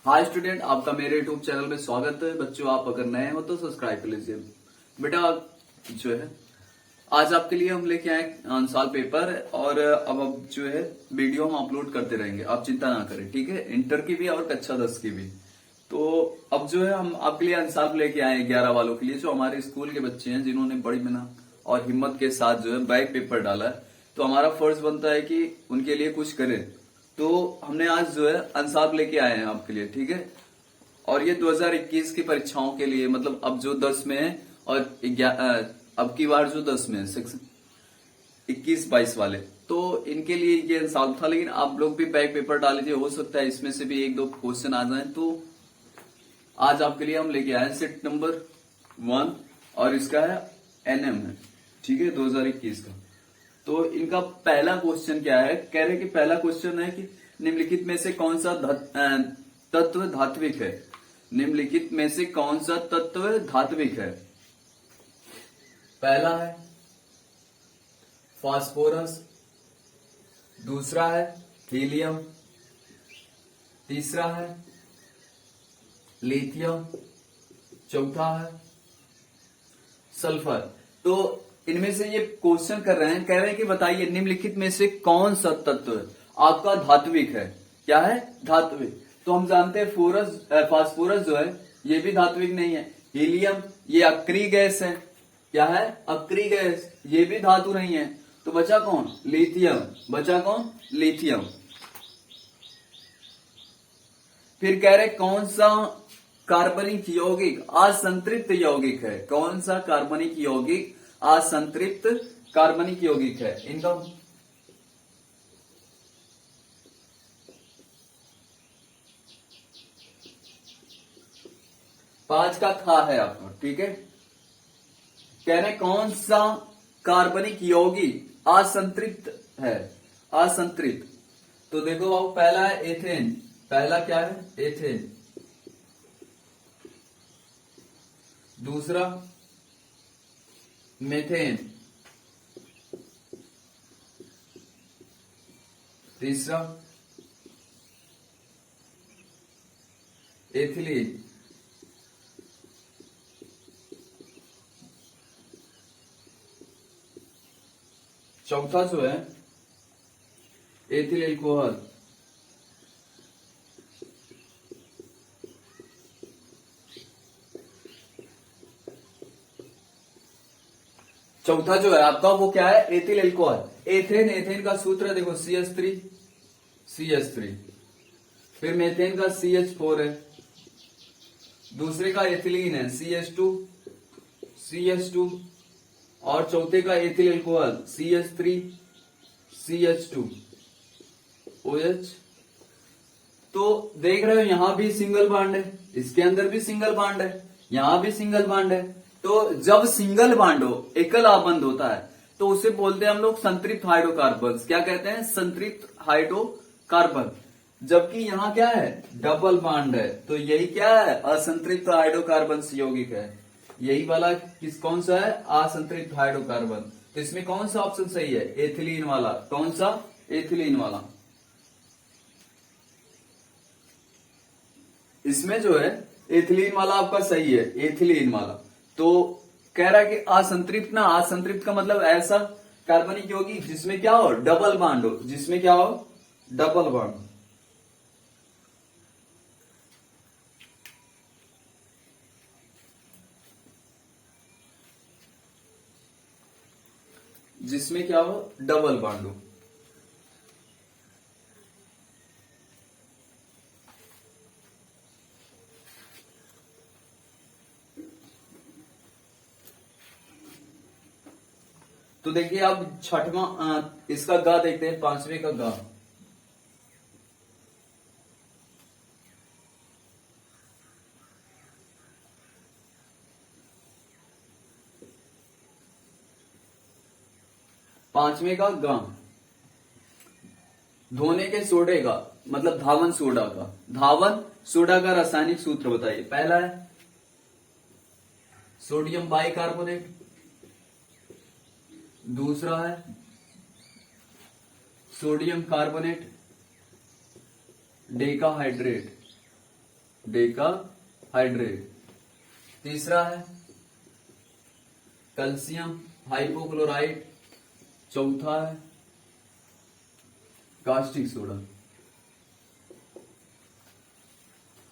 Hi student, आपका मेरे YouTube channel में स्वागत है। बच्चों, आप अगर नए हो तो सब्सक्राइब कर लीजिए। बेटा जो है आज आपके लिए हम लेके आए आंसर पेपर और अब जो है वीडियो हम अपलोड करते रहेंगे। आप चिंता ना करें, ठीक है। इंटर की भी और कक्षा 10 की भी। तो अब जो है हम आपके लिए आंसर लेके आए 11 वालों के लिए, जो हमारे स्कूल के बच्चे हैं जिन्होंने बड़ी मेहनत और हिम्मत के साथ जो है बैक पेपर डाला है। तो हमारा फर्ज बनता है कि उनके लिए कुछ करें। तो हमने आज जो है अंसाब लेके आए हैं आपके लिए, ठीक है। और ये 2021 की परीक्षाओं के लिए, मतलब अब जो 10 में है और अब की बार जो 10 में है सेक्शन 21-22 वाले, तो इनके लिए ये अंसाब था। लेकिन आप लोग भी बैक पेपर डाल लीजिए, हो सकता है इसमें से भी एक दो क्वेश्चन आ जाए। तो आज आपके लिए हम लेके आए सेट नंबर 1 और इसका है एनएम है, ठीक है, 2021 का। तो इनका पहला क्वेश्चन क्या है, कह रहे कि पहला क्वेश्चन है कि निम्नलिखित में से कौन सा तत्व धात्विक है। निम्नलिखित में से कौन सा तत्व धात्विक है। पहला है फास्फोरस, दूसरा है हीलियम, तीसरा है लिथियम, चौथा है सल्फर। तो इनमें से ये क्वेश्चन कर रहे हैं, कह रहे हैं कि बताइए निम्नलिखित में से कौन सा तत्व आपका धात्विक है। क्या है? धात्विक। तो हम जानते हैं फास्फोरस जो है ये भी धात्विक नहीं है। हीलियम ये अक्रिय गैस है। क्या है? अक्रिय गैस, ये भी धातु नहीं है। तो बचा कौन? लिथियम। बचा कौन? लिथियम। फिर कह रहे कौन सा कार्बनिक यौगिक असंतृप्त यौगिक है। कौन सा कार्बनिक यौगिक असंतृप्त कार्बनिक यौगिक है। इनका पांच का था है आपका, ठीक है। कह रहे कौन सा कार्बनिक यौगिक असंतृप्त है। असंतृप्त। तो देखो अब पहला है एथेन। पहला क्या है? एथेन। दूसरा मेथेन, तीसरा एथिलीन, चौथा जो है एथिल एल्कोहल, चौथा जो है आपका वो क्या है? Ethyl alcohol. एथेन, एथेन का सूत्र देखो CH3, CH3। फिर मेथेन का CH4 है। दूसरे का एथिलीन है CH2, CH2। और चौथे का ethyl alcohol CH3, CH2, OH। तो देख रहे हो यहां भी सिंगल बॉन्ड है, इसके अंदर भी सिंगल बॉन्ड है, यहां भी सिंगल बॉन्ड है। तो जब सिंगल बॉन्ड हो, एकल आबंध होता है, तो उसे बोलते हैं हम लोग संतृप्त हाइड्रोकार्बन। क्या कहते हैं? संतृप्त हाइड्रोकार्बन। जबकि यहां क्या है? डबल बॉन्ड है। तो यही क्या है? असंतृप्त हाइड्रोकार्बन यौगिक है। यही वाला कौन सा है? असंतृप्त हाइड्रोकार्बन। तो इसमें कौन सा ऑप्शन सही है? एथिलीन वाला। कौन सा? एथिलीन वाला। इसमें जो है एथिलीन वाला आपका सही है, एथिलीन वाला। तो कह रहा है कि असंतृप्त ना, असंतृप्त का मतलब ऐसा कार्बनिक यौगिक जिसमें क्या हो? डबल बॉन्ड हो। जिसमें क्या हो? Double bond. जिसमें क्या हो? डबल बॉन्ड हो। तो देखिए अब छठवां इसका गा देखते हैं, पांचवें का गा। पांचवें का गा धोने के सोडे का, मतलब धावन सोडा का। धावन सोडा का रासायनिक सूत्र बताइए। पहला है सोडियम बाइकार्बोनेट, दूसरा है sodium carbonate decahydrate, Deka hydrate. तीसरा है कैल्शियम हाइपोक्लोराइड। चौथा है कास्टिक सोडा।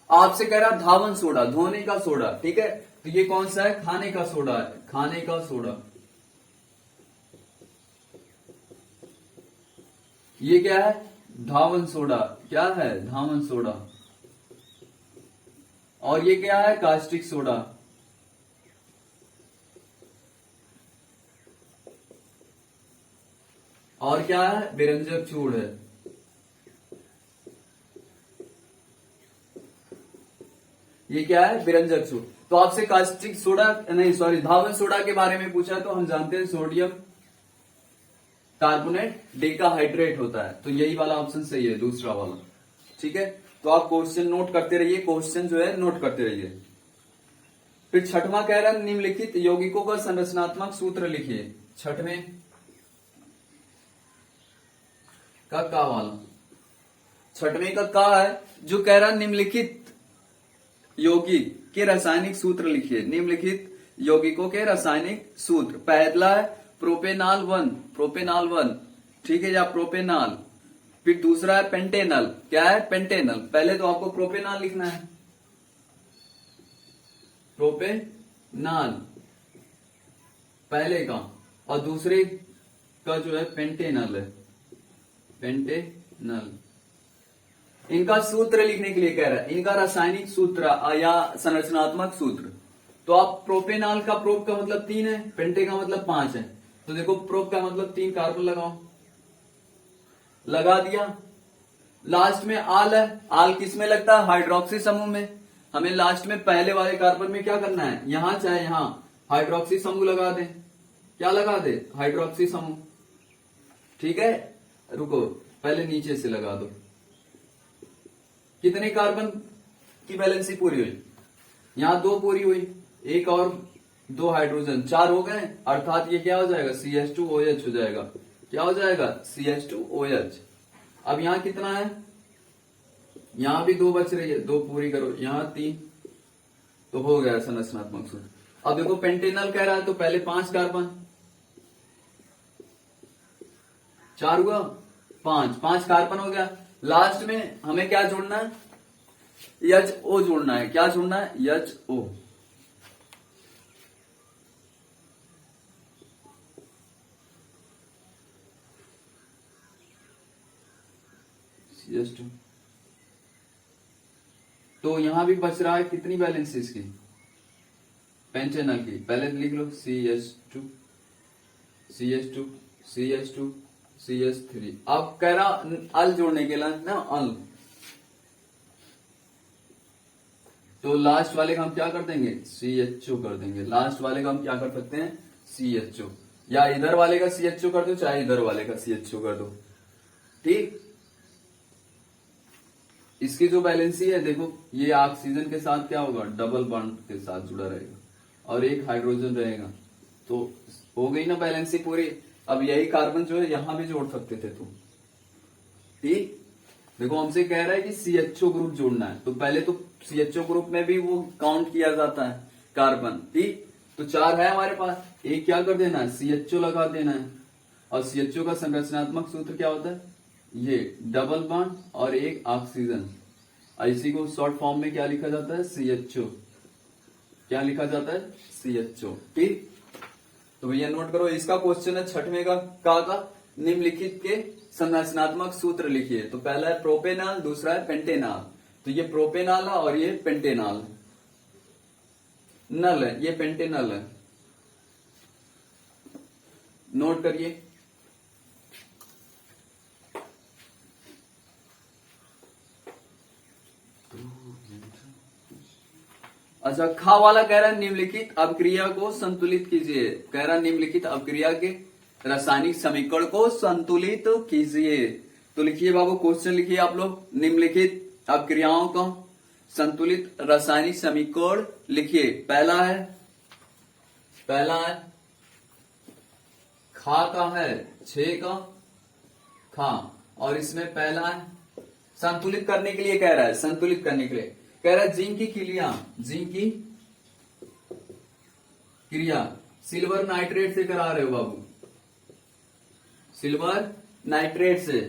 आपसे कह रहा धावन सोडा, धोने का सोडा, ठीक है, तो ये कौन सा है? खाने का सोडा है, खाने का सोडा। ये क्या है? धावन सोडा। क्या है? धावन सोडा। और ये क्या है? Caustic soda. और क्या है? विरंजक चूड़ है। ये क्या है? विरंजक चूड़। तो आपसे कास्टिक सोडा नहीं सॉरी धावन सोडा के बारे में पूछा तो हम जानते हैं सोडियम कार्बोनेट डेकाहाइड्रेट होता है, तो यही वाला ऑप्शन सही है, दूसरा वाला। ठीक है, तो आप क्वेश्चन नोट करते रहिए, क्वेश्चन जो है नोट करते रहिए। फिर छठवां कह रहा है निम्नलिखित यौगिकों का संरचनात्मक सूत्र लिखिए। छठवें का वाला, छठवें का है जो कह रहा है निम्नलिखित यौगिक के रासायनिक सूत्र लिखिए। निम्नलिखित यौगिकों के रासायनिक सूत्र, पहला है प्रोपेनाल 1, प्रोपेनाल 1, ठीक है, या प्रोपेनाल। फिर दूसरा है पेंटेनल। क्या है? पेंटेनल। पहले तो आपको प्रोपेनाल लिखना है, प्रोपेनाल पहले का, और दूसरे का जो है पेंटेनल है, पेंटेनल। इनका सूत्र लिखने के लिए कह रहा है, इनका रासायनिक सूत्र या संरचनात्मक सूत्र। तो आप प्रोपेनाल का प्रोप का मतलब 3 है, पेंटे का मतलब 5 है, तो देखो प्रोप का मतलब 3 कार्बन लगाओ, लगा दिया। लास्ट में आल है, आल किस में लगता है? हाइड्रोक्सी समूह में। हमें लास्ट में पहले वाले कार्बन में क्या करना है? यहां चाहे यहां हाइड्रोक्सी समूह लगा दे। क्या लगा दे? हाइड्रोक्सी समूह। ठीक है, रुको पहले नीचे से लगा दो। कितने कार्बन की वैलेंसी पूरी हुई? यहां 2 पूरी हुई, एक और 2 हाइड्रोजन, 4 हो गए, अर्थात ये क्या हो जाएगा? CH2OH हो जाएगा। क्या हो जाएगा? CH2OH। अब यहां कितना है? यहां भी 2 बच रही है, 2 पूरी करो, यहां 3, तो हो गया संरचनात्मक सूत्र। अब देखो पेंटेनल कह रहा है, तो पहले 5 कार्बन, 4 हुआ, 5 कार्बन हो गया। लास्ट में हमें क्या जोड़ना है? HO जोड़ना है। क्या जोड़ना है? HO। CH2। तो यहां भी बच रहा है कितनी बैलेंस इसकी? पेंटेनल की, पहले लिख लो CH2 CH2 CH2 CH3। अब कह रहा अल जोड़ने के लिए ना, अल, तो लास्ट वाले का हम क्या कर देंगे? CHO कर देंगे। लास्ट वाले का हम क्या कर सकते हैं? CHO, या इधर वाले का CHO कर दो, चाहे इधर वाले का CHO कर दो। ठीक, इसकी जो बैलेंसी है देखो, ये ऑक्सीजन के साथ क्या होगा? डबल बॉन्ड के साथ जुड़ा रहेगा, और एक हाइड्रोजन रहेगा, तो हो गई ना बैलेंसी पूरी। अब यही कार्बन जो है यहां भी जोड़ सकते थे तुम। ठीक, देखो हमसे कह रहा है कि CHO ग्रुप जोड़ना है, तो पहले तो CHO ग्रुप में भी वो काउंट किया जाता है कार्बन। ठीक, तो 4 है हमारे पास, एक क्या कर देना है? CHO लगा देना है। और CHO का संरचनात्मक सूत्र क्या होता है? ये डबल बॉन्ड और एक ऑक्सीजन। इसी को शॉर्ट फॉर्म में क्या लिखा जाता है? CHO। क्या लिखा जाता है? CHO। ठीक, तो भैया नोट करो, इसका क्वेश्चन है छठवें का निम्नलिखित के संरचनात्मक सूत्र लिखिए। तो पहला है प्रोपेनाल, दूसरा है पेंटेनाल। तो ये प्रोपेनाल है और ये पेंटेनाल है, नल है, ये पेंटेनल है, नोट करिए। अच्छा, खा वाला कह रहा है निम्नलिखित अभिक्रिया को संतुलित कीजिए। कह रहा है निम्नलिखित अभिक्रिया के रासायनिक समीकरण को संतुलित कीजिए। तो लिखिए बाबू, क्वेश्चन लिखिए आप लोग, निम्नलिखित अभिक्रियाओं का संतुलित रासायनिक समीकरण लिखिए। पहला है खा का है, 6 का खा, और इसमें पहला है संतुलित करने के लिए कह रहा है, संतुलित करने के लिए कह रहा है जिंक की क्रिया सिल्वर नाइट्रेट से करा रहे हो बाबू, सिल्वर नाइट्रेट से,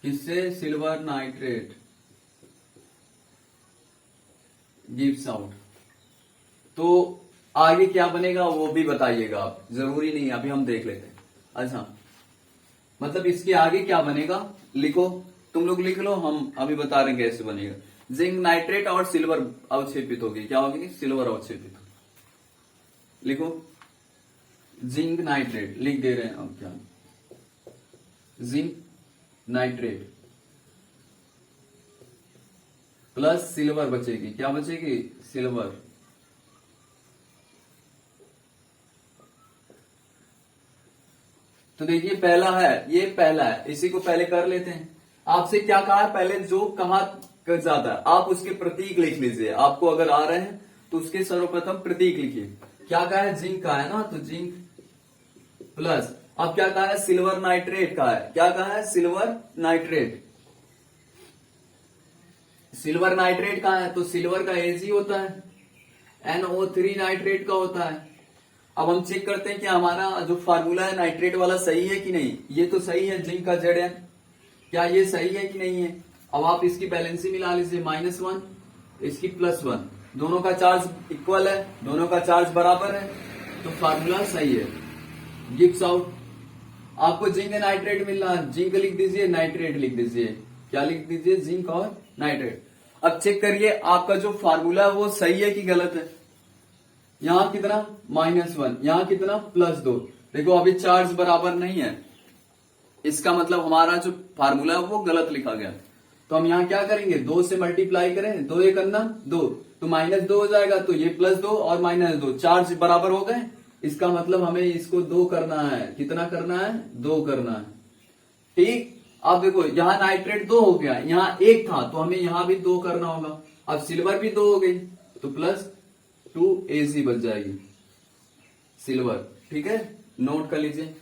किससे? Silver nitrate gives out. तो आगे क्या बनेगा वो भी बताइएगा आप, जरूरी नहीं, अभी हम देख लेते हैं। अच्छा, मतलब इसके आगे क्या बनेगा लिखो, तुम लोग लिख लो, हम अभी बता रहे हैं कैसे बनेगा। जिंक नाइट्रेट और सिल्वर अवक्षेपित होगी, क्या होगी? सिल्वर अवक्षेपित। लिखो जिंक नाइट्रेट, लिख दे रहे हैं अब, क्या जिंक नाइट्रेट प्लस सिल्वर बचेगी, क्या बचेगी? सिल्वर। तो देखिए पहला है, ये पहला है, इसी को पहले कर लेते हैं। आपसे क्या कहा है? पहले जो कहा कर जाता है आप उसके प्रतीक लिख लीजिए, आपको अगर आ रहे हैं तो उसके सर्वप्रथम प्रतीक लिखिए। क्या कहा है? जिंक का है ना, तो जिंक प्लस, अब क्या कहा है? सिल्वर नाइट्रेट का है, क्या कहा है? Silver nitrate. सिल्वर नाइट्रेट का है तो सिल्वर का Ag होता है, NO3 नाइट्रेट का होता है। अब हम चेक करते हैं कि हमारा जो फार्मूला है नाइट्रेट वाला सही है कि नहीं। ये तो सही है, जिंक का Zn, क्या ये सही है कि नहीं है? अब आप इसकी बैलेंसी मिला लीजिए, -1 इसकी +1, दोनों का चार्ज इक्वल है, दोनों का चार्ज बराबर है, तो फार्मूला सही है, गिव्स आउट। आपको जिंक नाइट्रेट मिल रहा है, जिंक लिख दीजिए, नाइट्रेट लिख दीजिए, क्या लिख दीजिए? जिंक और नाइट्रेट। अब चेक करिए आपका जो फार्मूला है वो सही है कि गलत है। यहां कितना? -1, यहां कितना? +2। देखो अभी चार्ज बराबर नहीं है, इसका मतलब हमारा जो फार्मूला है वो गलत लिखा गया। तो हम यहाँ क्या करेंगे? 2 से मल्टीप्लाई करें, 2 1 2, तो -2 हो जाएगा, तो ये +2 और -2 चार्ज बराबर हो गए। इसका मतलब हमें इसको 2 करना है, कितना करना है? 2 करना है, ठीक। अब देखो यहाँ नाइट्रेट 2 हो गया, यहाँ 1 था, तो हमें यहाँ भी 2 करना होगा। अब सिल्वर भी 2 हो गई, तो +2 Ag बच जाएगी, सिल्वर, ठीक है। नोट कर लीजिए,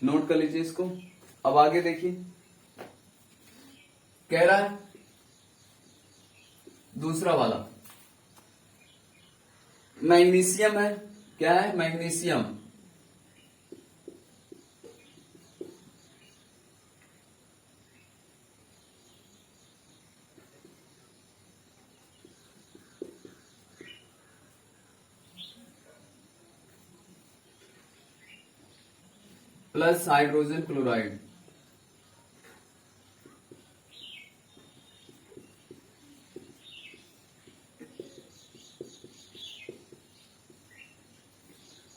नोट कर लीजिए इसको। अब आगे देखिए, कह रहा है दूसरा वाला मैग्नीशियम है, क्या है? मैग्नीशियम। प्लस हाइड्रोजन क्लोराइड,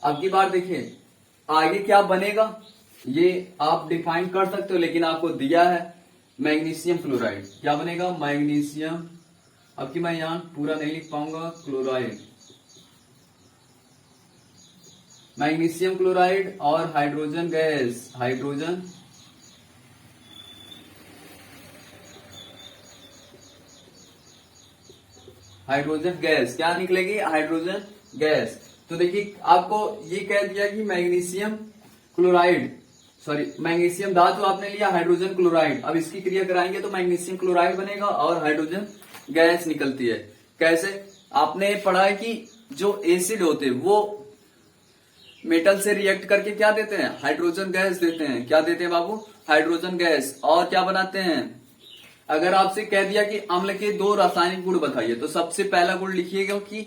अब की बार देखिए आगे क्या बनेगा ये आप डिफाइन कर सकते हो, लेकिन आपको दिया है मैग्नीशियम क्लोराइड, क्या बनेगा? मैग्नीशियम, अब की मैं यहां पूरा नहीं लिख पाऊंगा, क्लोराइड, मैग्नीशियम क्लोराइड और हाइड्रोजन गैस, हाइड्रोजन गैस, क्या निकलेगी? Hydrogen gas. तो देखिए आपको ये कह दिया कि मैग्नीशियम क्लोराइड, सॉरी मैग्नीशियम धातु आपने लिया, हाइड्रोजन क्लोराइड, अब इसकी क्रिया कराएंगे तो मैग्नीशियम क्लोराइड बनेगा और हाइड्रोजन गैस निकलती है। कैसे? आपने पढ़ा है कि जो एसिड होते हैं वो मेटल से रिएक्ट करके क्या देते हैं? हाइड्रोजन गैस देते हैं। क्या देते हैं बाबू? Hydrogen gas. और क्या बनाते हैं? अगर आपसे कह दिया कि अम्ल के 2 रासायनिक गुण बताइए, तो सबसे पहला गुण लिखिएगा कि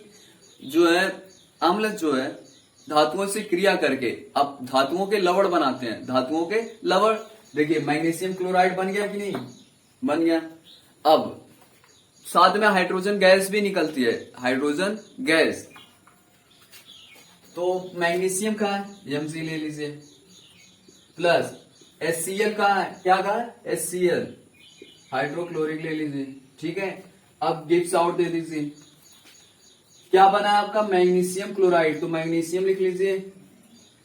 जो है अम्ल जो है धातुओं से क्रिया करके अब धातुओं के लवण बनाते हैं, धातुओं के लवण। देखिए मैग्नीशियम क्लोराइड बन गया कि नहीं? बन गया। अब साथ में हाइड्रोजन गैस भी निकलती है, हाइड्रोजन गैस। तो मैग्नीशियम का है, Mg ले लीजिए, प्लस HCl का है, क्या का है? HCl, हाइड्रोक्लोरिक ले लीजिए, ठीक है। अब गिव्स आउट दे दीजिए, क्या बना है आपका? मैग्नीशियम क्लोराइड, तो मैग्नीशियम लिख लीजिए,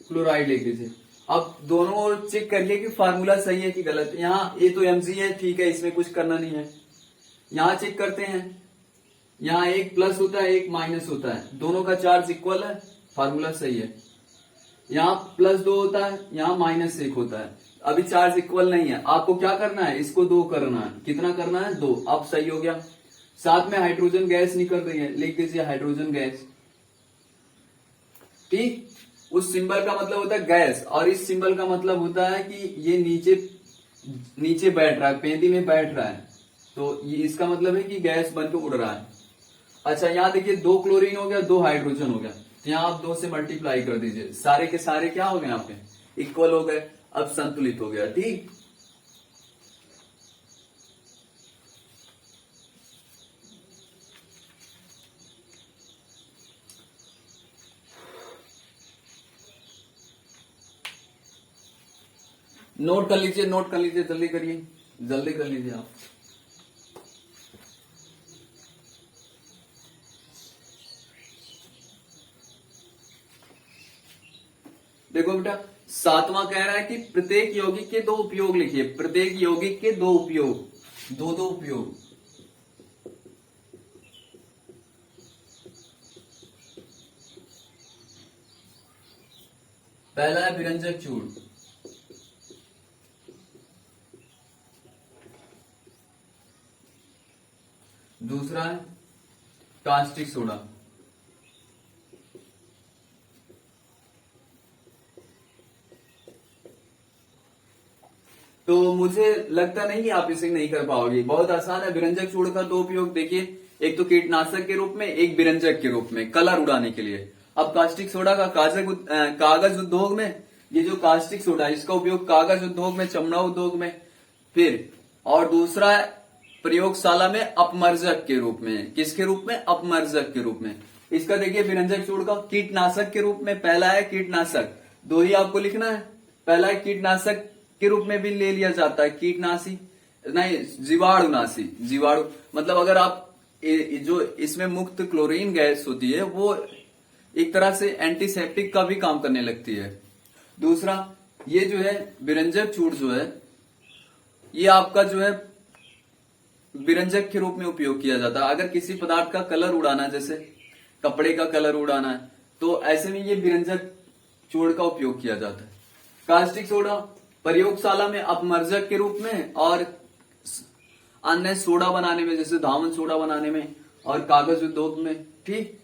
क्लोराइड लिख लीजिए। अब दोनों ओर चेक करिए कि फार्मूला सही है कि गलत। यहाँ ये तो Mg है, ठीक है, इसमें कुछ करना नहीं है। यहां चेक करते हैं, यहाँ एक प्लस होता है, एक माइनस होता है, दोनों का चार्ज इक्वल है, फार्मूला सही है। यहाँ +2 होता है, यहाँ -1 होता है, अभी चार्ज इक्वल नहीं है, आपको क्या करना है, इसको 2 करना है। कितना करना है, 2। अब सही हो गया। साथ में हाइड्रोजन गैस निकल रही है, लिख दीजिए हाइड्रोजन गैस। ठीक, उस सिंबल का मतलब होता है गैस, और इस सिंबल का मतलब होता है कि ये नीचे नीचे बैठ रहा है, पेंदी में बैठ रहा है, तो ये इसका मतलब है कि गैस बनकर उड़ रहा है। अच्छा, यहां देखिए 2 क्लोरीन हो गया, 2 हाइड्रोजन हो गया, तो यहां आप 2 से मल्टीप्लाई कर दीजिए, सारे के सारे क्या हो गए, यहाँ पे इक्वल हो गए, अब संतुलित हो गया। ठीक, नोट कर लीजिए, नोट कर लीजिए, जल्दी करिए, जल्दी कर लीजिए आप। देखो बेटा, 7वां कह रहा है कि प्रत्येक यौगिक के 2 उपयोग लिखिए, प्रत्येक यौगिक के 2 उपयोग, 2 उपयोग। पहला है विरंजक चूर्ण, दूसरा है कास्टिक सोडा। तो मुझे लगता नहीं कि आप इसे नहीं कर पाओगे, बहुत आसान है। विरंजक चूर्ण का 2 उपयोग देखिए, एक तो कीटनाशक के रूप में, एक विरंजक के रूप में, कलर उड़ाने के लिए। अब कास्टिक सोडा का कागज उद्योग में, ये जो कास्टिक सोडा है इसका उपयोग कागज उद्योग में, चमड़ा उद्योग में, फिर और दूसरा है प्रयोगशाला में अपमर्जक के रूप में। किसके रूप में, अपमर्जक के रूप में। इसका देखिए विरंजक चूर्ण का कीटनाशक के रूप में, पहला है कीटनाशक, 2 ही आपको लिखना है। पहला है कीटनाशक के रूप में भी ले लिया जाता है, कीटनाशी नहीं, जीवाणुनाशी। जीवाणु मतलब अगर आप जो इसमें मुक्त क्लोरीन गैस होती है वो एक तरह से एंटीसेप्टिक का भी काम करने लगती है। दूसरा, ये जो है विरंजक चूर्ण जो है, ये आपका जो है विरंजक के रूप में उपयोग किया जाता है। अगर किसी पदार्थ का कलर उड़ाना है, जैसे कपड़े का कलर उड़ाना है, तो ऐसे में ये विरंजक चूर्ण का उपयोग किया जाता है। कास्टिक सोडा प्रयोगशाला में अपमर्जक के रूप में, और अन्य सोडा बनाने में, जैसे धावन सोडा बनाने में और कागज उद्योग में। ठीक,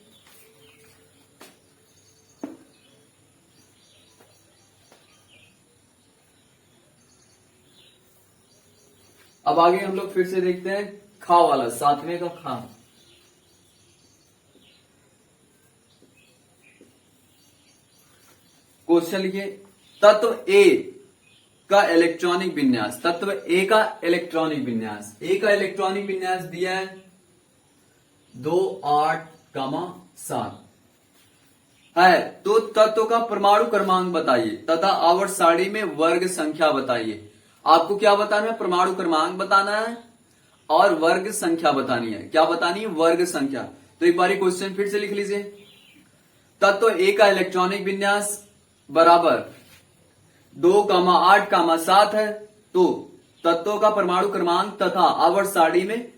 अब आगे हम लोग फिर से देखते हैं खा वाला, 7वें का खा। क्वेश्चन लिखिए, तत्व ए का इलेक्ट्रॉनिक विन्यास, तत्व ए का इलेक्ट्रॉनिक विन्यास। ए का इलेक्ट्रॉनिक विन्यास दिया है 2 8 7 है। तो तत्व का परमाणु क्रमांक बताइए तथा आवर्त सारणी में वर्ग संख्या बताइए। आपको क्या बताना है, परमाणु क्रमांक बताना है और वर्ग संख्या बतानी है। क्या बतानी है, वर्ग संख्या। तो एक बारी क्वेश्चन फिर से लिख लीजिए, तत्व ए का इलेक्ट्रॉनिक विन्यास बराबर 2 8 7 है। तो तत्वों का परमाणु क्रमांक तथा आवर्त सारणी में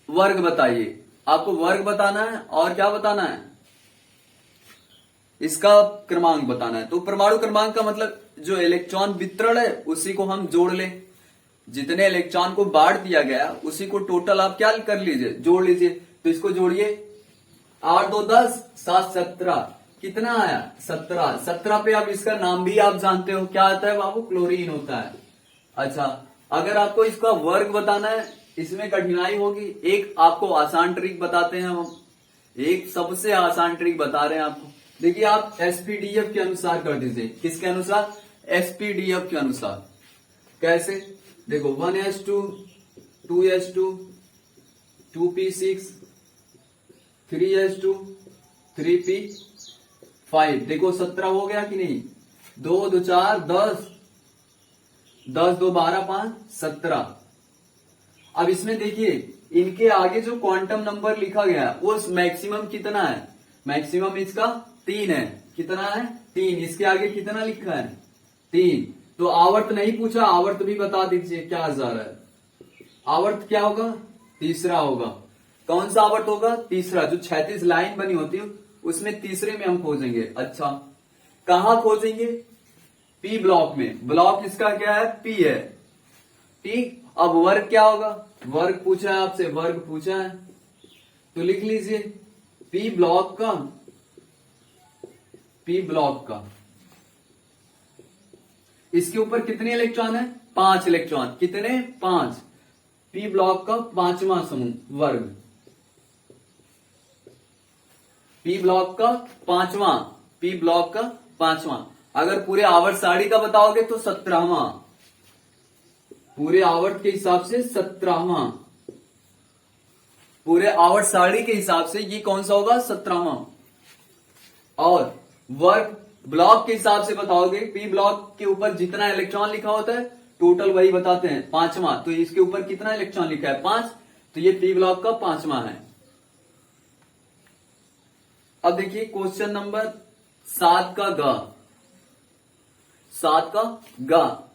वर्ग बताइए। आपको वर्ग बताना है और क्या बताना है, इसका क्रमांक बताना है। तो परमाणु क्रमांक का मतलब जो इलेक्ट्रॉन वितरण है उसी को हम जोड़ लें, जितने इलेक्ट्रॉन को बांट दिया गया उसी को टोटल आप क्या कर लीजिए, जोड़ लीजिए। तो इसको जोड़िए, 8 2 10 7 17, कितना आया 17। 17 पे अब इसका नाम भी आप जानते हो, क्या आता है बाबू, क्लोरीन होता है। अच्छा, अगर आपको इसका वर्ग बताना है, इसमें कठिनाई होगी। एक आपको आसान ट्रिक बताते हैं हम, एक सबसे आसान ट्रिक बता रहे हैं आपको। देखिए, आप एसपीडीएफ के अनुसार कर दीजिए। किसके अनुसार, एसपीडीएफ के अनुसार। कैसे, देखो 1s2 2s2 2p6 3s2 3p5। देखो 17 हो गया कि नहीं, 2 2 4 10 10 2 12 5 17। अब इसमें देखिए इनके आगे जो क्वांटम नंबर लिखा गया वो मैक्सिमम कितना है, मैक्सिमम इसका 3 है। कितना है, 3। इसके आगे कितना लिखा है, 3। तो आवर्त नहीं पूछा, आवर्त भी बता दीजिए क्या जा रहा है। आवर्त क्या होगा, तीसरा होगा। कौन सा आवर्त होगा, तीसरा। जो 36 लाइन बनी होती है उसमें तीसरे में हम खोजेंगे। अच्छा, कहां खोजेंगे, पी ब्लॉक में, ब्लॉक इसका क्या है, पी है। ठीक, अब वर्ग क्या होगा, वर्ग पूछा है आपसे, वर्ग पूछा है तो लिख लीजिए पी ब्लॉक का, पी ब्लॉक का इसके ऊपर कितने इलेक्ट्रॉन है, 5 इलेक्ट्रॉन, कितने, 5। पी ब्लॉक का 5वां समूह वर्ग, पी ब्लॉक का 5वां, पी ब्लॉक का 5वां। अगर पूरे आवर्त सारणी का बताओगे तो 17वां, पूरे आवर्त के हिसाब से 17वां, पूरे आवर्त सारणी के हिसाब से ये कौन सा होगा, 17वां। और वर्ग ब्लॉक के हिसाब से बताओगे, पी ब्लॉक के ऊपर जितना इलेक्ट्रॉन लिखा होता है टोटल वही बताते हैं, 5वां। तो इसके ऊपर कितना इलेक्ट्रॉन लिखा है, 5, तो ये पी ब्लॉक का 5वां है। अब देखिए क्वेश्चन नंबर 7 का ग, 7 का ग,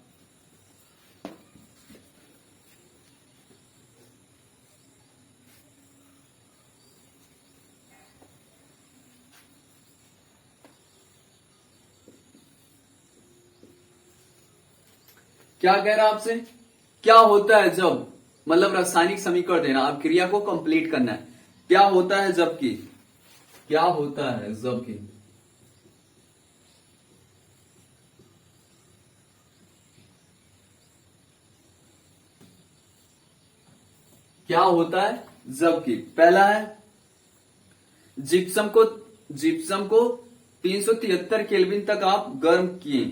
क्या कह रहा है आपसे, क्या होता है जब, मतलब रासायनिक समीकरण देना, आप क्रिया को कंप्लीट करना है। क्या होता है जबकि, क्या होता है जबकि क्या होता है जबकि, पहला है जिप्सम को, जिप्सम को 373 केल्विन तक आप गर्म किए,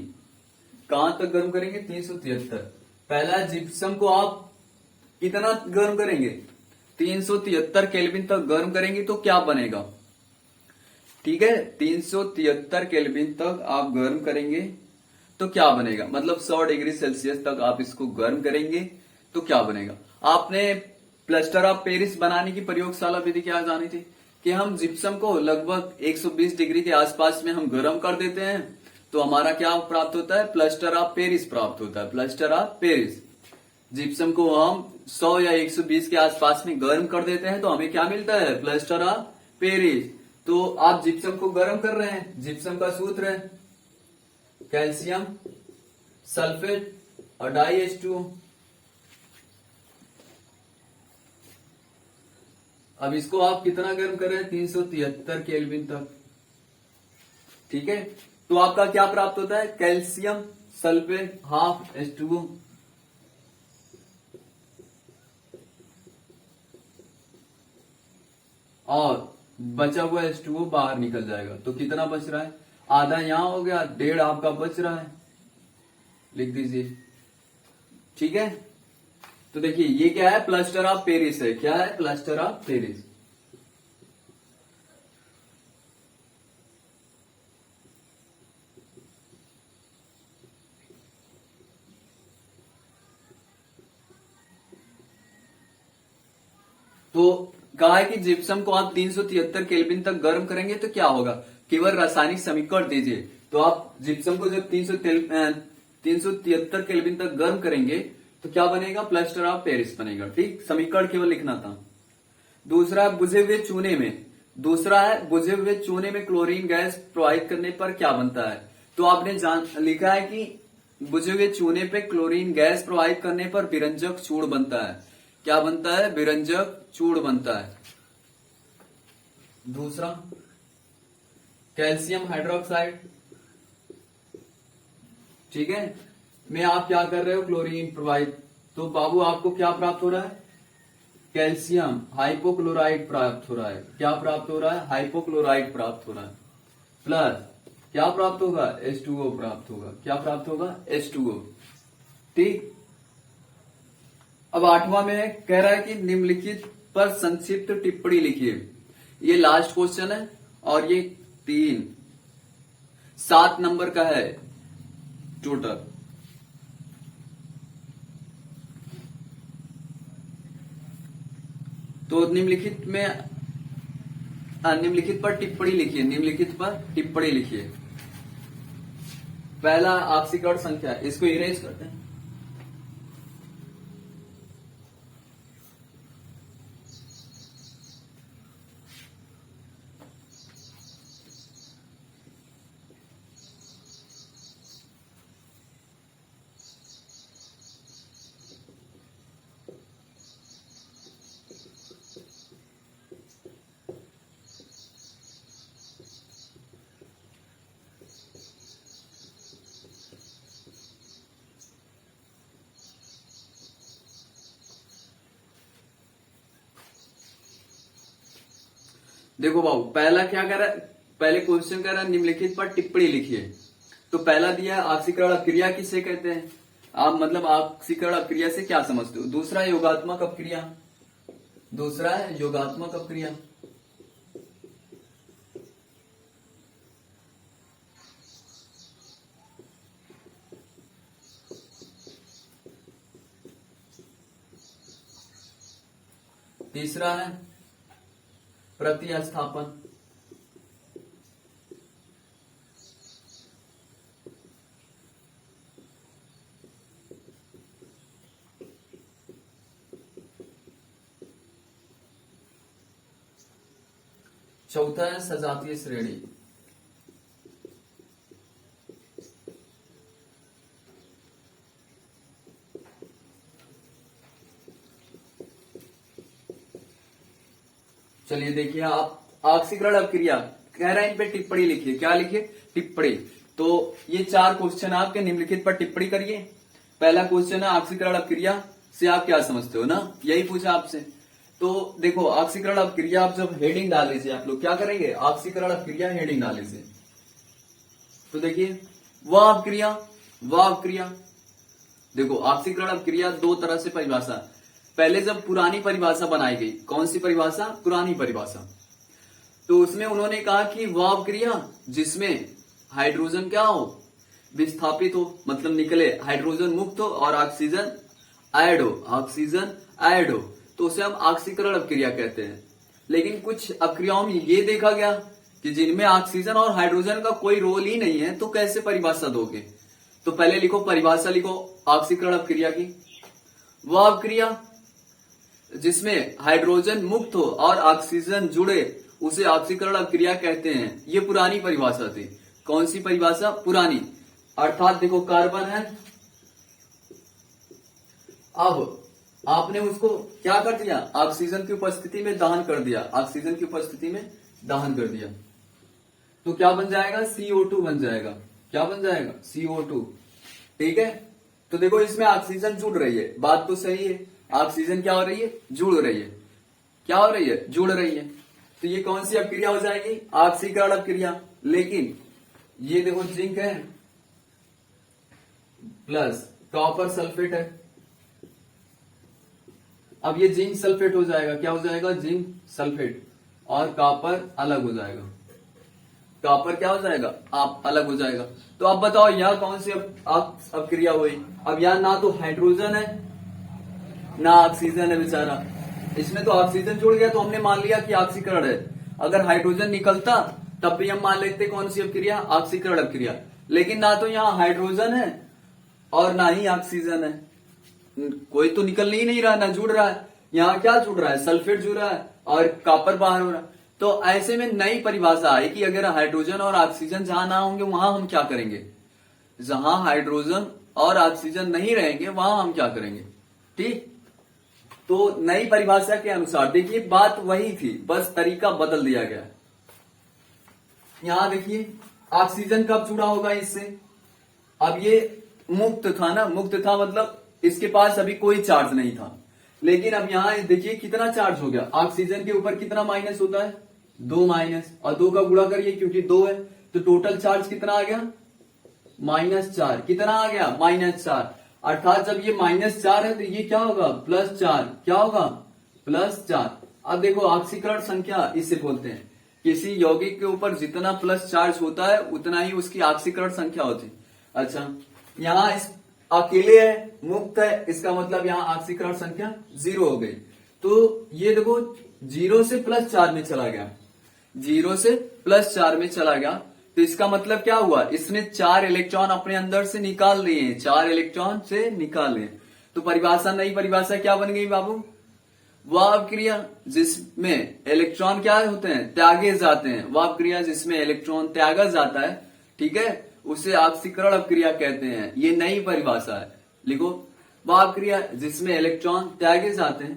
कहां तक गर्म करेंगे, 373। पहला जिप्सम को आप कितना गर्म करेंगे, 373 केल्विन तक गर्म करेंगे तो क्या बनेगा, ठीक है, 373 केल्विन तक आप गर्म करेंगे तो क्या बनेगा, मतलब 100 डिग्री सेल्सियस तक आप इसको गर्म करेंगे तो क्या बनेगा। आपने प्लास्टर ऑफ पेरिस बनाने की प्रयोगशाला विधि क्या जानी थी, कि हम जिप्सम को लगभग 120 डिग्री के आसपास में हम गर्म कर देते हैं तो हमारा क्या प्राप्त होता है, प्लास्टर ऑफ पेरिस प्राप्त होता है, प्लास्टर ऑफ पेरिस। जिप्सम को हम 100 या 120 के आसपास में गर्म कर देते हैं तो हमें क्या मिलता है, प्लास्टर ऑफ पेरिस। तो आप जिप्सम को गर्म कर रहे हैं, जिप्सम का सूत्र है कैल्शियम सल्फेट और डाई H2O। अब इसको आप कितना गर्म कर रहे हैं, 373 केल्विन तक, ठीक है। तो आपका क्या प्राप्त होता है, कैल्शियम सल्फेट हाफ H2O, और बचा हुआ H2O बाहर निकल जाएगा। तो कितना बच रहा है, आधा यहां हो गया, 1.5 आपका बच रहा है, लिख दीजिए, ठीक है। तो देखिए ये क्या है, प्लास्टर ऑफ पेरिस है, क्या है, प्लास्टर ऑफ पेरिस। तो कहा है कि जिप्सम को आप 373 केल्विन तक गर्म करेंगे तो क्या होगा, केवल रासायनिक समीकरण दीजिए। तो आप जिप्सम को जब 373 केल्विन तक गर्म करेंगे तो क्या बनेगा, प्लास्टर ऑफ पेरिस बनेगा, ठीक, समीकरण केवल लिखना था। दूसरा बुझे हुए चूने में, दूसरा है बुझे हुए चूने में क्लोरीन गैस प्रवाहित करने पर क्या बनता है। तो आपने लिखा है कि बुझे हुए चूने पे क्लोरीन गैस प्रवाहित करने पर विरंजक चूर्ण बनता है, क्या बनता है, विरंजक चूर्ण बनता है। दूसरा कैल्शियम हाइड्रोक्साइड, ठीक है, में आप क्या कर रहे हो, क्लोरीन प्रवाहित, तो बाबू आपको क्या प्राप्त हो रहा है, कैल्शियम हाइपोक्लोराइड प्राप्त हो रहा है, क्या प्राप्त हो रहा है, हाइपोक्लोराइड प्राप्त हो रहा है, प्लस क्या प्राप्त होगा, H2O प्राप्त होगा, क्या प्राप्त होगा, H2O, ठीक। अब 8वां में कह रहा है कि निम्नलिखित पर संक्षिप्त टिप्पणी लिखिए, ये लास्ट क्वेश्चन है और ये 7 नंबर का है टोटल। तो निम्नलिखित में निम्नलिखित पर टिप्पणी लिखिए, निम्नलिखित पर टिप्पणी लिखिए। पहला आपसीकरण संख्या, इसको इरेज करते हैं। देखो बाबू, पहला क्या कर रहा है, पहले क्वेश्चन कर रहा है निम्नलिखित पर टिप्पणी लिखिए। तो पहला दिया है ऑक्सीकरण अपक्रिया किसे कहते हैं, आप मतलब ऑक्सीकरण अपक्रिया से क्या समझते हो। दूसरा है योगात्मक अपक्रिया, दूसरा है योगात्मक अपक्रिया। तीसरा है प्रतिस्थापन। चौथा है सजातीय श्रेणी। चलिए देखिए, आप ऑक्सीकरण अपक्रिया कह रहे हैं, इन पे टिप्पणी लिखिए। क्या लिखिए, टिप्पणी। तो ये 4 क्वेश्चन आपके निम्नलिखित पर टिप्पणी करिए। पहला क्वेश्चन है ऑक्सीकरण अपक्रिया से आप क्या समझते हो ना, यही पूछा आपसे। तो देखो, ऑक्सीकरण अपक्रिया आप जब हेडिंग डाल लीजिए, आप लोग क्या करेंगे, ऑक्सीकरण अपक्रिया हेडिंग डाल लीजिए। तो देखिए, वह अपक्रिया। देखो, ऑक्सीकरण अपक्रिया 2 तरह से परिभाषा। पहले जब पुरानी परिभाषा बनाई गई, कौन सी परिभाषा, पुरानी परिभाषा, तो उसमें उन्होंने कहा कि वह अपक्रिया जिसमें हाइड्रोजन क्या हो, विस्थापित हो, मतलब निकले, हाइड्रोजन मुक्त हो और ऑक्सीजन ऐड हो, तो उसे हम ऑक्सीकरण अपक्रिया कहते हैं। लेकिन कुछ अपक्रियाओं में ये देखा गया कि जिनमें ऑक्सीजन और हाइड्रोजन का कोई रोल ही नहीं है, तो कैसे परिभाषा दोगे। तो पहले लिखो, परिभाषा लिखो ऑक्सीकरण अपक्रिया की। वह अपक्रिया जिसमें हाइड्रोजन मुक्त हो और ऑक्सीजन जुड़े, उसे ऑक्सीकरण अपक्रिया कहते हैं। ये पुरानी परिभाषा थी। कौन सी परिभाषा, पुरानी। अर्थात देखो, कार्बन है, अब आपने उसको क्या कर दिया, ऑक्सीजन की उपस्थिति में दहन कर दिया, ऑक्सीजन की उपस्थिति में दहन कर दिया, तो क्या बन जाएगा, CO2 बन जाएगा। क्या बन जाएगा, CO2। ठीक है। तो देखो, इसमें ऑक्सीजन जुड़ रही है, बात तो सही है। ऑक्सीजन क्या हो रही है, जुड़ रही है। क्या हो रही है, जुड़ रही है। तो ये कौन सी अपक्रिया हो जाएगी, ऑक्सीकरण अपक्रिया। लेकिन ये देखो, जिंक है प्लस कॉपर सल्फेट है। अब ये जिंक सल्फेट हो जाएगा, क्या हो जाएगा, जिंक सल्फेट, और कॉपर अलग हो जाएगा। कॉपर क्या हो जाएगा, आप अलग हो जाएगा। तो अब बताओ, यह कौन सी अपक्रिया हुई। अब यहां ना तो हाइड्रोजन है ना ऑक्सीजन है बेचारा। इसमें तो ऑक्सीजन जुड़ गया, तो हमने मान लिया कि ऑक्सीकरण है। अगर हाइड्रोजन निकलता तब भी हम मान लेते कौन सी अपक्रिया, ऑक्सीकरण अपक्रिया। लेकिन ना तो यहाँ हाइड्रोजन है और ना ही ऑक्सीजन है, कोई तो निकल ही नहीं रहा, ना जुड़ रहा है। यहाँ क्या जुड़ रहा है, सल्फेट जुड़ रहा है और कॉपर बाहर हो रहा है। तो ऐसे में नई परिभाषा आई कि अगर हाइड्रोजन और ऑक्सीजन जहां ना होंगे, वहां हम क्या करेंगे, जहां हाइड्रोजन और ऑक्सीजन नहीं रहेंगे, वहां हम क्या करेंगे। ठीक। तो नई परिभाषा के अनुसार देखिए, बात वही थी, बस तरीका बदल दिया गया। यहां देखिए, ऑक्सीजन कब जुड़ा होगा इससे, अब ये मुक्त था ना, मुक्त था मतलब इसके पास अभी कोई चार्ज नहीं था। लेकिन अब यहां देखिए कितना चार्ज हो गया, ऑक्सीजन के ऊपर कितना माइनस होता है, 2 माइनस, और 2 का गुणा करिए क्योंकि 2 है, तो टोटल चार्ज कितना आ गया, -4। कितना आ गया, -4। अर्थात जब ये -4 है तो ये क्या होगा, +4। क्या होगा, +4। अब देखो, ऑक्सीकरण संख्या इसे बोलते हैं। किसी यौगिक के ऊपर जितना प्लस चार्ज होता है उतना ही उसकी ऑक्सीकरण संख्या होती है। अच्छा, यहाँ इस अकेले है, मुक्त है, इसका मतलब यहाँ ऑक्सीकरण संख्या 0 हो गई। तो ये देखो, 0 से +4 में चला गया, 0 से +4 में चला गया। तो इसका मतलब क्या हुआ, इसने 4 इलेक्ट्रॉन अपने अंदर से निकाल लिए हैं, 4 इलेक्ट्रॉन से निकाल लिए। तो परिभाषा, नई परिभाषा क्या बन गई बाबू, वह अपक्रिया जिसमें इलेक्ट्रॉन क्या होते हैं, त्यागे जाते हैं। वह अपक्रिया जिसमें इलेक्ट्रॉन त्यागा जाता है, ठीक है, उसे ऑक्सीकरण अपक्रिया कहते हैं। ये नई परिभाषा है, लिखो, वह अपक्रिया जिसमें इलेक्ट्रॉन त्यागे जाते हैं,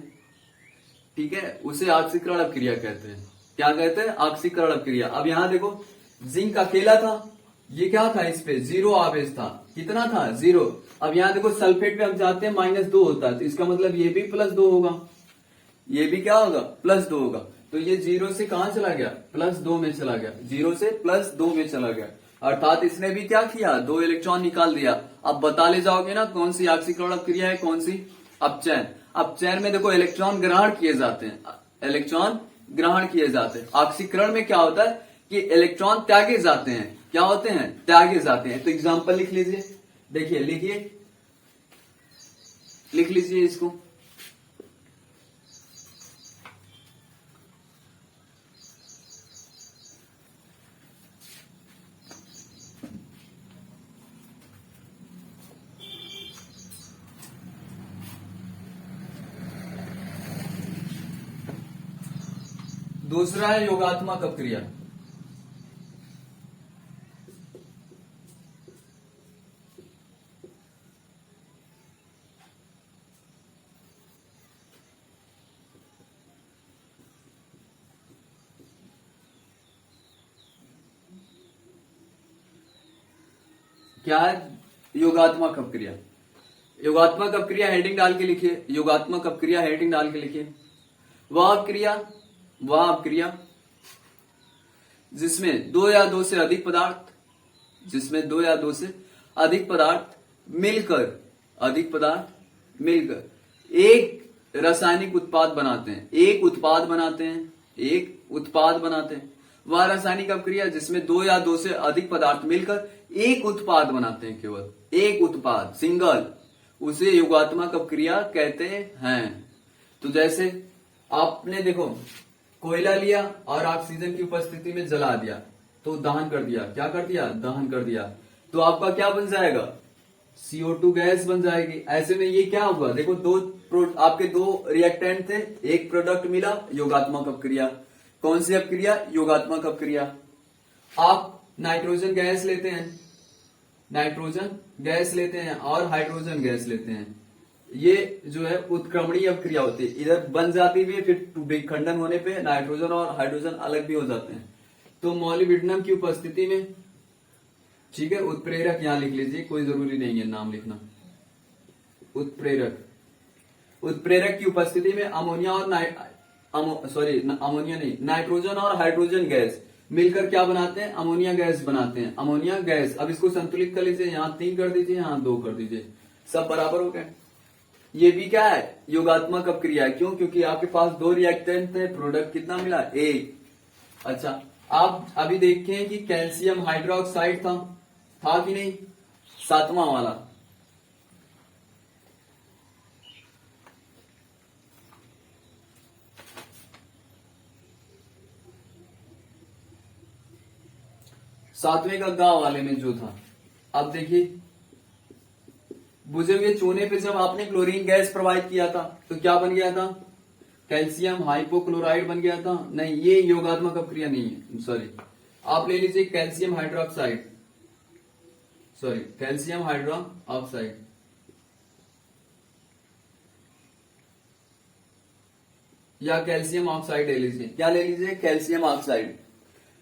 ठीक है, उसे ऑक्सीकरण अपक्रिया कहते हैं। क्या कहते हैं, ऑक्सीकरण अपक्रिया। अब यहां देखो, जिंक अकेला था, ये क्या था, इस पे 0 आवेश था। कितना था, 0। अब यहां देखो, सल्फेट पे हम जाते हैं -2 होता है, तो इसका मतलब ये भी +2 होगा, ये भी क्या होगा, +2 होगा। तो ये 0 से कहां चला गया, +2 में चला गया, 0 से +2 में चला गया, अर्थात इसने भी क्या किया, 2 इलेक्ट्रॉन निकाल दिया। अब बता ले जाओगे ना कौन सी आक्सीकरण अपक्रिया है, कौन सी अपचयन। अपचयन में देखो इलेक्ट्रॉन ग्रहण किए जाते हैं, इलेक्ट्रॉन ग्रहण किए जाते हैं। ऑक्सीकरण में क्या होता है कि इलेक्ट्रॉन त्यागे जाते हैं, क्या होते हैं, त्यागे जाते हैं। तो एग्जाम्पल लिख लीजिए, देखिए लिख लीजिए इसको। दूसरा है योगात्मक अपक्रिया। क्या है योगात्मक अपक्रिया। योगात्मक अपक्रिया हेडिंग डाल के लिखिए, योगात्मक अपक्रिया हेडिंग डाल के लिखिए। वह अपक्रिया जिसमें 2 या 2 से अधिक पदार्थ, जिसमें 2 या 2 से अधिक पदार्थ मिलकर एक रासायनिक उत्पाद बनाते हैं, एक उत्पाद बनाते हैं। वह रासायनिक अपक्रिया जिसमें 2 या 2 से अधिक पदार्थ मिलकर एक उत्पाद बनाते हैं, केवल एक उत्पाद, सिंगल, उसे योगात्मक अपक्रिया कहते हैं। तो जैसे आपने देखो कोयला लिया और ऑक्सीजन की उपस्थिति में जला दिया, तो दहन कर दिया, क्या कर दिया, दहन कर दिया, तो आपका क्या बन जाएगा, CO2 गैस बन जाएगी। ऐसे में ये क्या होगा, देखो आपके दो रिएक्टेंट थे, एक प्रोडक्ट मिला, योगात्मक अपक्रिया। कौन सी अपक्रिया, योगात्मक अपक्रिया। आप नाइट्रोजन गैस लेते हैं और हाइड्रोजन गैस लेते हैं, ये जो है उत्क्रमणीय अपक्रिया होती है, इधर बन जाती है, फिर विखंडन होने पे नाइट्रोजन और हाइड्रोजन अलग भी हो जाते हैं। तो मॉलिब्डेनम की उपस्थिति में, ठीक है, उत्प्रेरक यहां लिख लीजिए, कोई जरूरी नहीं है नाम लिखना। उत्प्रेरक की उपस्थिति में नाइट्रोजन और हाइड्रोजन गैस मिलकर क्या बनाते हैं, अमोनिया गैस बनाते हैं, अमोनिया गैस। अब इसको संतुलित कर लीजिए, यहां 3 कर दीजिए, यहां 2 कर दीजिए, सब बराबर हो गए। ये भी क्या है, योगात्मक अपक्रिया। क्यों, क्योंकि आपके पास 2 रिएक्टेंट थे, प्रोडक्ट कितना मिला, 1। अच्छा, आप अभी देखें कि कैल्शियम हाइड्रोक्साइड था कि नहीं, 7वां वाला। सातवें का गा वाले में जो था, अब देखिए बुझे हुए चूने पे जब आपने क्लोरीन गैस प्रोवाइड किया था तो क्या बन गया था, कैल्शियम हाइपोक्लोराइड बन गया था। नहीं, ये योगात्मक अपक्रिया नहीं है, सॉरी। आप ले लीजिए कैल्शियम हाइड्रोक्साइड, या कैल्शियम ऑक्साइड ले लीजिए। क्या ले लीजिए, कैल्शियम ऑक्साइड,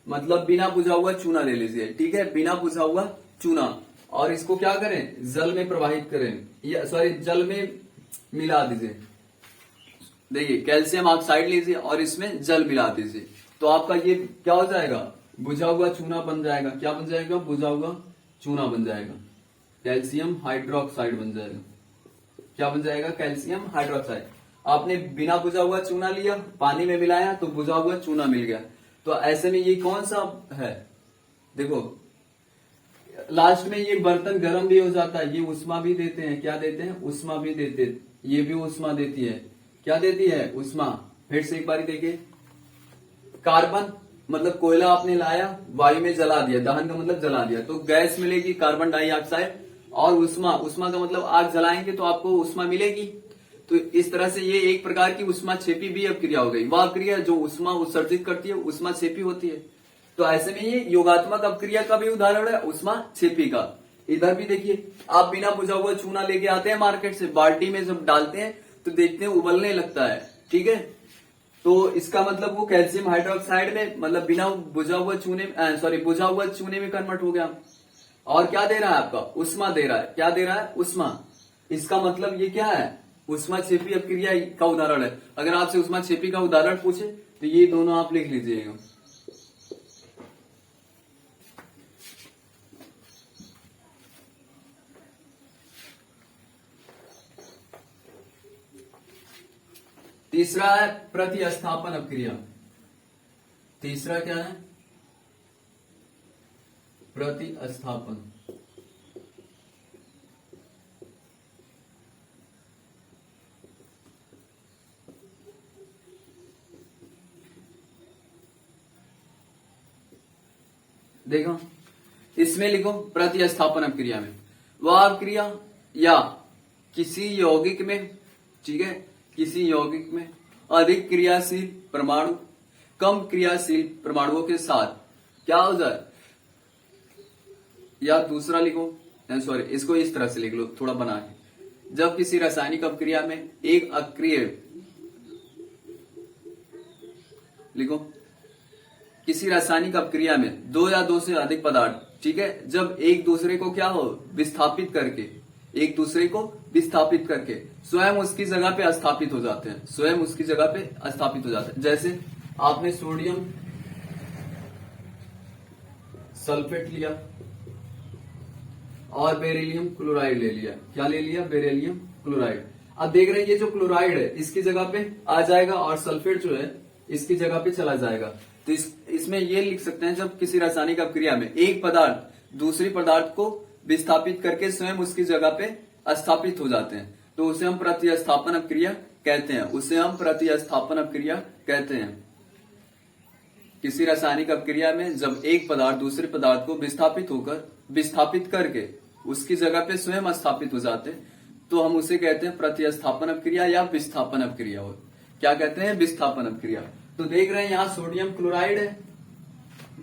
मतलब बिना बुझा हुआ चूना ले लीजिए, ठीक है, बिना बुझा हुआ चूना। और इसको क्या करें, जल में प्रवाहित करें, या सॉरी जल में मिला दीजिए। देखिए कैल्शियम ऑक्साइड लीजिए और इसमें जल मिला दीजिए, तो आपका ये क्या हो जाएगा, बुझा हुआ चूना बन जाएगा। क्या बन जाएगा, बुझा हुआ चूना बन जाएगा, कैल्शियम हाइड्रोक्साइड बन जाएगा। क्या बन जाएगा, कैल्शियम हाइड्रोक्साइड। आपने बिना बुझा हुआ चूना लिया, पानी में मिलाया तो बुझा हुआ चूना मिल गया। तो ऐसे में ये कौन सा है, देखो लास्ट में ये बर्तन गर्म भी हो जाता है, ये उष्मा भी देते हैं, क्या देते हैं, उष्मा भी देते, ये भी उष्मा देती है, क्या देती है, उष्मा। फिर से एक बार देखिए, कार्बन मतलब कोयला आपने लाया, वायु में जला दिया, दहन का मतलब जला दिया, तो गैस मिलेगी कार्बन डाइऑक्साइड, और उष्मा का मतलब आग जलाएंगे तो आपको उष्मा मिलेगी। तो इस तरह से ये एक प्रकार की उष्मा छेपी भी अपक्रिया हो गई। वह अपक्रिया जो उष्मा उत्सर्जित करती है, उष्मा छेपी होती है। तो ऐसे में ये योगात्मक अपक्रिया का भी उदाहरण है, उष्मा छेपी का। इधर भी देखिए, आप बिना बुझा हुआ चूना लेके आते हैं मार्केट से, बाल्टी में जब डालते हैं तो देखते हैं उबलने लगता है, ठीक है। तो इसका मतलब वो कैल्शियम हाइड्रोक्साइड में, मतलब बिना बुझा हुआ चूने में कन्वर्ट हो गया। और क्या दे रहा है आपका, उष्मा दे रहा है। क्या दे रहा है, उष्मा। इसका मतलब ये क्या है, उष्मा छेपी अपक्रिया का उदाहरण है। अगर आपसे उष्मा छेपी का उदाहरण पूछे तो ये दोनों आप लिख लीजिएगा। तीसरा है प्रतिस्थापन अपक्रिया। तीसरा क्या है? प्रतिस्थापन। देखो इसमें लिखो प्रतिस्थापन अपक्रिया में वह अपक्रिया या किसी यौगिक में, ठीक है, किसी यौगिक में अधिक क्रियाशील परमाणु कम क्रियाशील परमाणुओं के साथ क्या हो जाए, या दूसरा लिखो, सॉरी इसको इस तरह से लिख लो थोड़ा बना के, जब किसी रासायनिक अपक्रिया में एक अक्रिय, लिखो किसी रासायनिक अपक्रिया में दो या दो से अधिक पदार्थ, ठीक है, जब एक दूसरे को क्या हो विस्थापित करके, एक दूसरे को विस्थापित करके स्वयं उसकी जगह पे स्थापित हो जाते हैं, स्वयं उसकी जगह पे स्थापित हो जाते हैं। जैसे आपने सोडियम सल्फेट लिया और बेरिलियम क्लोराइड ले लिया। क्या ले लिया? Beryllium chloride. अब देख रहे हैं ये जो क्लोराइड है इसकी जगह पे आ जाएगा और सल्फेट जो है इसकी जगह पे चला जाएगा। तो इसमें ये लिख सकते हैं जब किसी रासायनिक अपक्रिया में एक पदार्थ दूसरी पदार्थ को विस्थापित करके स्वयं उसकी जगह पे स्थापित हो जाते हैं, तो उसे हम प्रतिस्थापन अपक्रिया कहते हैं, उसे हम प्रतिस्थापन अपक्रिया कहते हैं। किसी रासायनिक अपक्रिया में जब एक पदार्थ दूसरे पदार्थ को विस्थापित करके उसकी जगह पे स्वयं स्थापित हो जाते हैं, तो हम उसे कहते हैं प्रतिस्थापन अपक्रिया या विस्थापन अपक्रिया। क्या कहते हैं? विस्थापन अपक्रिया। तो देख रहे हैं यहाँ सोडियम क्लोराइड है,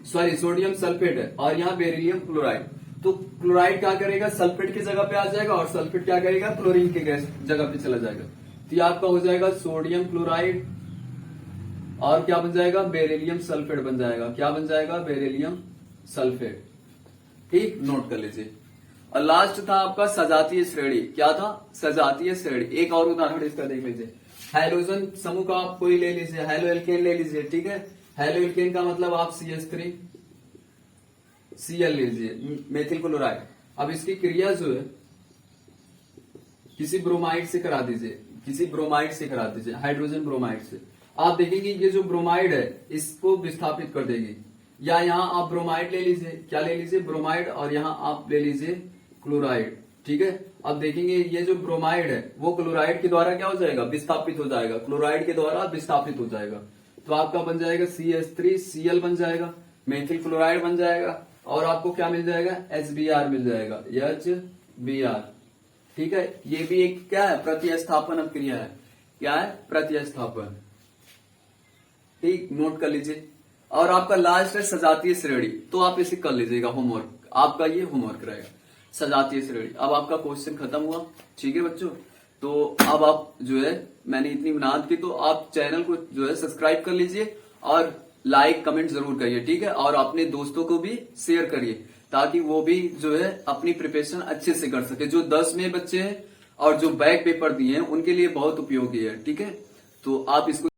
सॉरी सोडियम सल्फेट है और यहाँ बेरिलियम क्लोराइड। तो क्लोराइड क्या करेगा? सल्फेट की जगह पे आ जाएगा और सल्फेट क्या करेगा? क्लोरीन की गैस जगह पे चला जाएगा। तो ये आपका हो जाएगा सोडियम क्लोराइड और क्या बन जाएगा? बेरिलियम सल्फेट बन जाएगा। क्या बन जाएगा? Beryllium sulphate. ठीक, नोट कर लीजिए। और लास्ट था आपका सजातीय श्रेणी। क्या था? सजातीय श्रेणी। एक और उदाहरण इसका देख लीजिए। हाइड्रोजन समूह का आप कोई ले लीजिए, हेलो एल्केन ले लीजिए, ठीक है। हेलो एल्केन का मतलब आप CH3 Cl लीजिए, मेथिल क्लोराइड। अब इसकी क्रिया जो है किसी ब्रोमाइड से करा दीजिए, किसी ब्रोमाइड से करा दीजिए, हाइड्रोजन ब्रोमाइड से। आप देखेंगे ये जो ब्रोमाइड है इसको विस्थापित कर देगी। या यहाँ आप ब्रोमाइड ले लीजिए, क्या ले लीजिए? ब्रोमाइड, और यहाँ आप ले लीजिए क्लोराइड, ठीक है। अब देखेंगे ये जो ब्रोमाइड है वो क्लोराइड के द्वारा क्या हो जाएगा? विस्थापित हो जाएगा, क्लोराइड के द्वारा विस्थापित हो जाएगा। तो आपका बन जाएगा CH3 Cl बन जाएगा, मेथिल क्लोराइड बन जाएगा और आपको क्या मिल जाएगा? HBr मिल जाएगा, HBr, ठीक है। ये भी एक क्या है? प्रतिस्थापन अपक्रिया है। क्या है? प्रतिस्थापन। ठीक, नोट कर लीजिए। और आपका लास्ट है सजातीय श्रेणी, तो आप इसे कर लीजिएगा होमवर्क, आपका ये होमवर्क रहेगा सजातीय श्रेणी। अब आपका क्वेश्चन खत्म हुआ, ठीक है बच्चों। तो अब आप जो है मैंने इतनी मेहनत की, तो आप चैनल को जो है सब्सक्राइब कर लीजिए और लाइक कमेंट जरूर करिए, ठीक है। और अपने दोस्तों को भी शेयर करिए ताकि वो भी जो है अपनी प्रिपरेशन अच्छे से कर सके। जो 10 में बच्चे हैं और जो बैक पेपर दिए हैं उनके लिए बहुत उपयोगी है, ठीक है। तो आप इसको